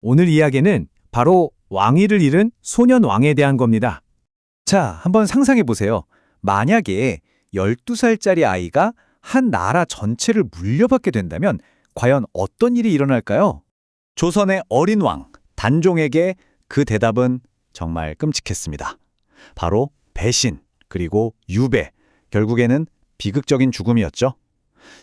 오늘 이야기는 바로 왕위를 잃은 소년 왕에 대한 겁니다. 자, 한번 상상해 보세요. 만약에 12살짜리 아이가 한 나라 전체를 물려받게 된다면 과연 어떤 일이 일어날까요? 조선의 어린 왕, 단종에게 그 대답은 정말 끔찍했습니다. 바로 배신, 그리고 유배, 결국에는 비극적인 죽음이었죠.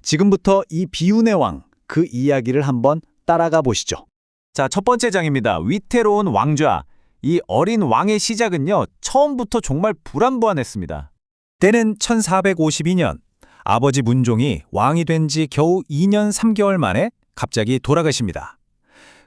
지금부터 이 비운의 왕, 그 이야기를 한번 따라가 보시죠. 자, 첫 번째 장입니다. 위태로운 왕좌. 이 어린 왕의 시작은요, 처음부터 정말 불안불안했습니다. 때는 1452년, 아버지 문종이 왕이 된 지 겨우 2년 3개월 만에 갑자기 돌아가십니다.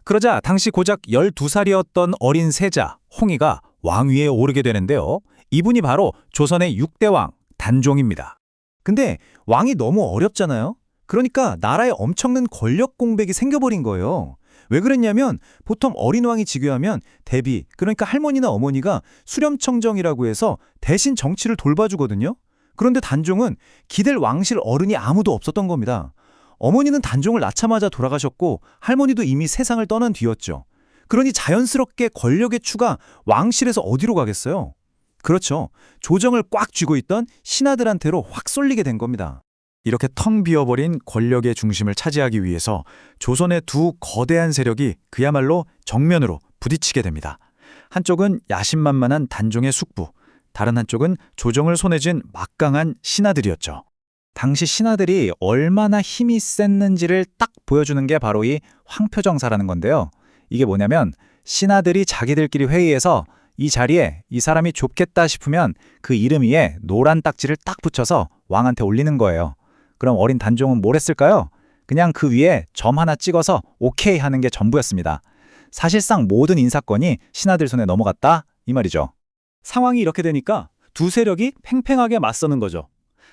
그러자 당시 고작 12살이었던 어린 세자, 홍의가 왕위에 오르게 되는데요. 이분이 바로 조선의 6대 왕, 단종입니다. 근데 왕이 너무 어렵잖아요. 그러니까 나라에 엄청난 권력 공백이 생겨버린 거예요. 왜 그랬냐면 보통 어린 왕이 즉위하면 대비, 그러니까 할머니나 어머니가 수렴청정이라고 해서 대신 정치를 돌봐주거든요. 그런데 단종은 기댈 왕실 어른이 아무도 없었던 겁니다. 어머니는 단종을 낳자마자 돌아가셨고 할머니도 이미 세상을 떠난 뒤였죠. 그러니 자연스럽게 권력의 추가 왕실에서 어디로 가겠어요? 그렇죠. 조정을 꽉 쥐고 있던 신하들한테로 확 쏠리게 된 겁니다. 이렇게 텅 비어버린 권력의 중심을 차지하기 위해서 조선의 두 거대한 세력이 그야말로 정면으로 부딪히게 됩니다. 한쪽은 야심만만한 단종의 숙부, 다른 한쪽은 조정을 손에 쥔 막강한 신하들이었죠. 당시 신하들이 얼마나 힘이 셌는지를 딱 보여주는 게 바로 이 황표정사라는 건데요. 이게 뭐냐면 신하들이 자기들끼리 회의해서 이 자리에 이 사람이 좁겠다 싶으면 그 이름 위에 노란 딱지를 딱 붙여서 왕한테 올리는 거예요. 그럼 어린 단종은 뭘 했을까요? 그냥 그 위에 점 하나 찍어서 오케이 하는 게 전부였습니다. 사실상 모든 인사권이 신하들 손에 넘어갔다 이 말이죠. 상황이 이렇게 되니까 두 세력이 팽팽하게 맞서는 거죠.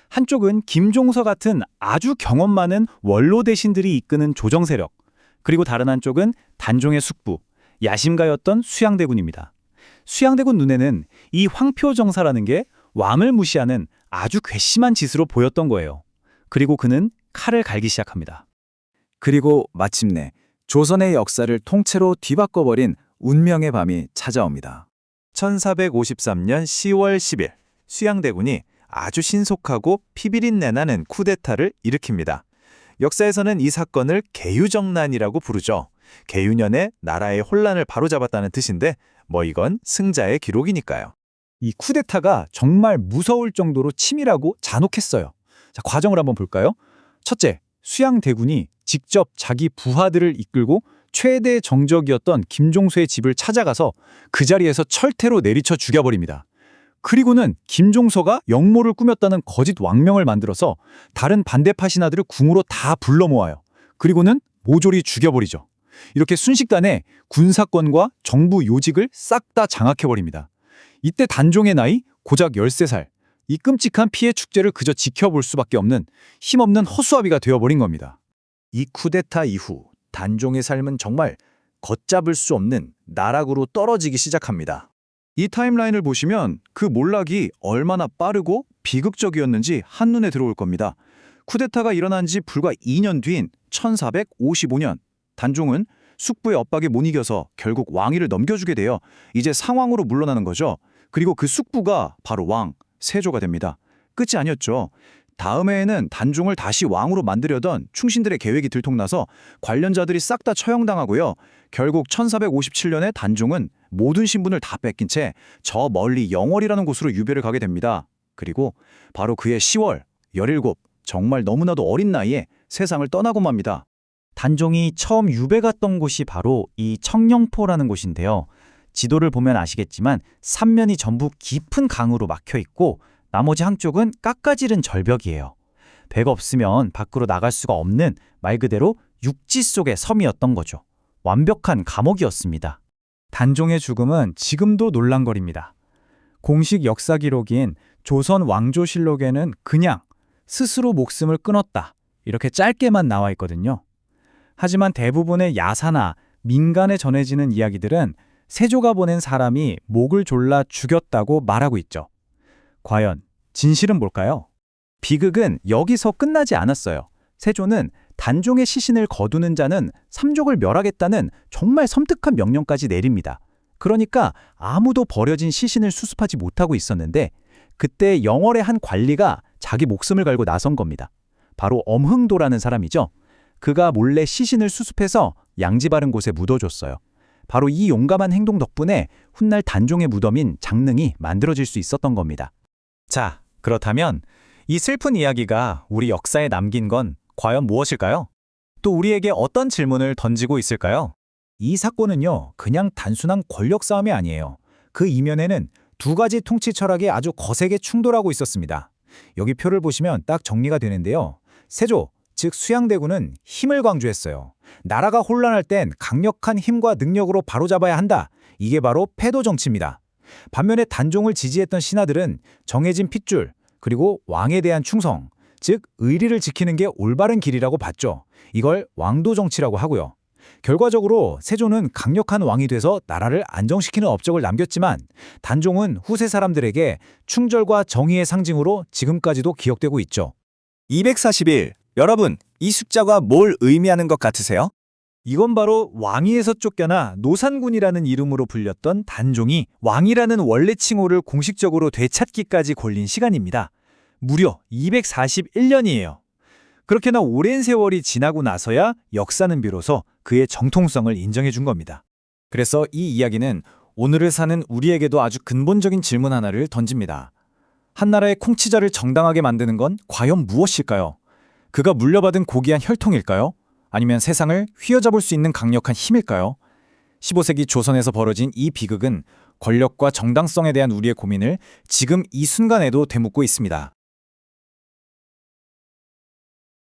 한쪽은 김종서 같은 아주 경험 많은 원로 대신들이 이끄는 조정 세력, 그리고 다른 한쪽은 단종의 숙부, 야심가였던 수양대군입니다. 수양대군 눈에는 이 황표정사라는 게 왕을 무시하는 아주 괘씸한 짓으로 보였던 거예요. 그리고 그는 칼을 갈기 시작합니다. 그리고 마침내 조선의 역사를 통째로 뒤바꿔버린 운명의 밤이 찾아옵니다. 1453년 10월 10일 수양대군이 아주 신속하고 피비린내나는 쿠데타를 일으킵니다. 역사에서는 이 사건을 개유정난이라고 부르죠. 개유년에 나라의 혼란을 바로잡았다는 뜻인데 이건 승자의 기록이니까요. 이 쿠데타가 정말 무서울 정도로 치밀하고 잔혹했어요. 자, 과정을 한번 볼까요? 첫째, 수양대군이 직접 자기 부하들을 이끌고 최대 정적이었던 김종서의 집을 찾아가서 그 자리에서 철퇴로 내리쳐 죽여버립니다. 그리고는 김종서가 역모를 꾸몄다는 거짓 왕명을 만들어서 다른 반대파 신하들을 궁으로 다 불러 모아요. 그리고는 모조리 죽여버리죠. 이렇게 순식간에 군사권과 정부 요직을 싹 다 장악해버립니다. 이때 단종의 나이 고작 13살. 이 끔찍한 피해 축제를 그저 지켜볼 수밖에 없는 힘없는 허수아비가 되어버린 겁니다. 이 쿠데타 이후 단종의 삶은 정말 걷잡을 수 없는 나락으로 떨어지기 시작합니다. 이 타임라인을 보시면 그 몰락이 얼마나 빠르고 비극적이었는지 한눈에 들어올 겁니다. 쿠데타가 일어난 지 불과 2년 뒤인 1455년, 단종은 숙부의 엇박에 못 이겨서 결국 왕위를 넘겨주게 되어 이제 상왕으로 물러나는 거죠. 그리고 그 숙부가 바로 왕, 세조가 됩니다. 끝이 아니었죠. 다음 해에는 단종을 다시 왕으로 만들려던 충신들의 계획이 들통나서 관련자들이 싹 다 처형당하고요. 결국 1457년에 단종은 모든 신분을 다 뺏긴 채 저 멀리 영월이라는 곳으로 유배를 가게 됩니다. 그리고 바로 그해 10월 17, 정말 너무나도 어린 나이에 세상을 떠나고 맙니다. 단종이 처음 유배 갔던 곳이 바로 이 청령포라는 곳인데요. 지도를 보면 아시겠지만 삼면이 전부 깊은 강으로 막혀 있고 나머지 한쪽은 깎아지른 절벽이에요. 배가 없으면 밖으로 나갈 수가 없는 말 그대로 육지 속의 섬이었던 거죠. 완벽한 감옥이었습니다. 단종의 죽음은 지금도 논란거리입니다. 공식 역사 기록인 조선 왕조실록에는 그냥 스스로 목숨을 끊었다 이렇게 짧게만 나와 있거든요. 하지만 대부분의 야사나 민간에 전해지는 이야기들은 세조가 보낸 사람이 목을 졸라 죽였다고 말하고 있죠. 과연 진실은 뭘까요? 비극은 여기서 끝나지 않았어요. 세조는 단종의 시신을 거두는 자는 삼족을 멸하겠다는 정말 섬뜩한 명령까지 내립니다. 그러니까 아무도 버려진 시신을 수습하지 못하고 있었는데 그때 영월의 한 관리가 자기 목숨을 걸고 나선 겁니다. 바로 엄흥도라는 사람이죠. 그가 몰래 시신을 수습해서 양지 바른 곳에 묻어줬어요. 바로 이 용감한 행동 덕분에 훗날 단종의 무덤인 장릉이 만들어질 수 있었던 겁니다. 자, 그렇다면 이 슬픈 이야기가 우리 역사에 남긴 건 과연 무엇일까요? 또 우리에게 어떤 질문을 던지고 있을까요? 이 사건은요, 그냥 단순한 권력 싸움이 아니에요. 그 이면에는 두 가지 통치 철학이 아주 거세게 충돌하고 있었습니다. 여기 표를 보시면 딱 정리가 되는데요. 세조, 즉 수양대군은 힘을 강조했어요. 나라가 혼란할 땐 강력한 힘과 능력으로 바로잡아야 한다. 이게 바로 패도 정치입니다. 반면에 단종을 지지했던 신하들은 정해진 핏줄, 그리고 왕에 대한 충성, 즉 의리를 지키는 게 올바른 길이라고 봤죠. 이걸 왕도 정치라고 하고요. 결과적으로 세조는 강력한 왕이 돼서 나라를 안정시키는 업적을 남겼지만 단종은 후세 사람들에게 충절과 정의의 상징으로 지금까지도 기억되고 있죠. 241. 여러분, 이 숫자가 뭘 의미하는 것 같으세요? 이건 바로 왕위에서 쫓겨나 노산군이라는 이름으로 불렸던 단종이 왕이라는 원래 칭호를 공식적으로 되찾기까지 걸린 시간입니다. 무려 241년이에요. 그렇게나 오랜 세월이 지나고 나서야 역사는 비로소 그의 정통성을 인정해 준 겁니다. 그래서 이 이야기는 오늘을 사는 우리에게도 아주 근본적인 질문 하나를 던집니다. 한 나라의 통치자를 정당하게 만드는 건 과연 무엇일까요? 그가 물려받은 고귀한 혈통일까요? 아니면 세상을 휘어잡을 수 있는 강력한 힘일까요? 15세기 조선에서 벌어진 이 비극은 권력과 정당성에 대한 우리의 고민을 지금 이 순간에도 되묻고 있습니다.